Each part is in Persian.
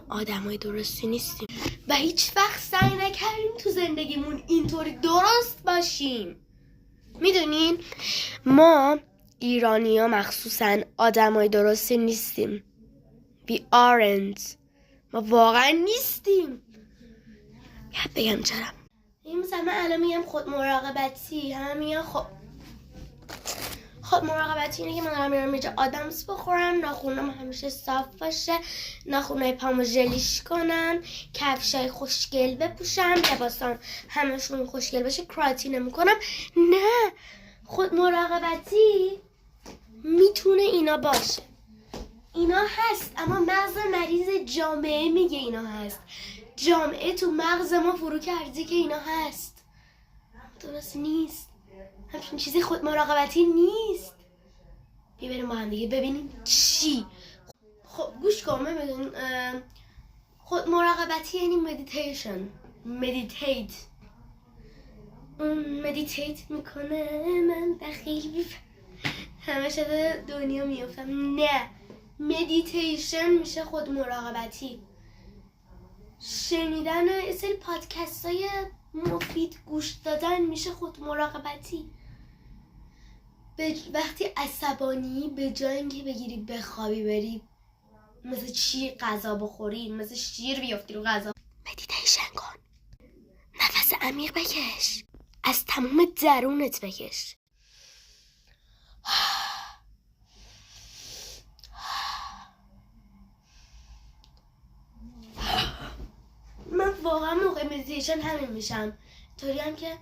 آدمای درستی نیستیم و هیچ وقت سعی نکردیم تو زندگیمون اینطوری درست باشیم. میدونین ما ایرانی‌ها مخصوصاً آدمای درستی نیستیم. We aren't. ما واقعا نیستیم. یاد بگم چرا. این مثلا من الان میگم خود مراقبتی، همه میگن خود مراقبتی اینه که من دارم میرم اینجا آدمس بخورم، ناخونم همیشه صاف باشه، ناخونای پامو ژلیش کنم، کفشای خوشگل بپوشم، لباسام همشون خوشگل باشه، کراتی نمیکنم. نه، خود مراقبتی میتونه اینا باشه، اینا هست، اما مغز مریض جامعه میگه اینا هست. جامعه تو مغز ما فرو کرده که اینا هست. درست نیست. همچین چیزی خود مراقبتی نیست. بریم با هم دیگه ببینیم چی. خب گوش کن. ببین خود مراقبتی یعنی مدیتیشن. مدیتیت میکنه من دخیل همه شده دنیا میافتم. نه، مدیتیشن میشه خود مراقبتی. شنیدن یه سری پادکست های مفید گوش دادن میشه خود مراقبتی. وقتی عصبانی به جای اینکه بگیری بخوابی بری مثل چی غذا بخوری، مثل شیر بیافتی رو غذا، مدیتیشن کن. نفس عمیق بکش، از تمام درونت بکش. من واقعا موقع مدیتیشن همین میشم، طوری هم که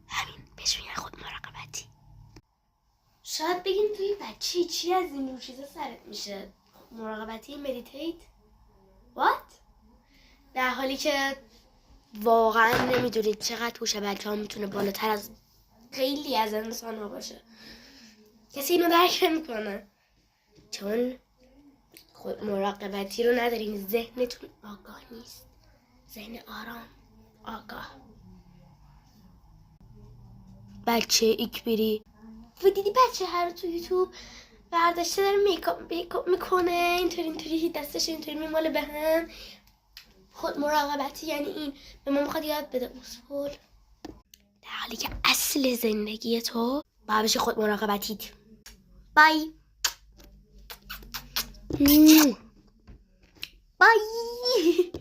همین بهش میگن خود مراقبتی. شاید بگین توی بچه چی از این چیزا سرت میشه؟ مراقبتی، مدیتیت؟ What؟ در حالی که واقعا نمیدونید چقدر هوش بچه ها میتونه بالاتر از خیلی از انسان ها باشه. کسی اینو درک نمیکنه چون خود مراقبتی رو ندارین. ذهنتون آگاه نیست، ذهن آرام آگاه. بچه ایکبری و دیدی بچه هر تو یوتیوب برداشته داره میکاپ میکنه، اینطوری دستش اینطوری میماله به هم. خود مراقبتی یعنی این به ما میخواد یاد بده اصول، در حالی که اصل زندگی تو باید بشه خود مراقبتیت. بای بای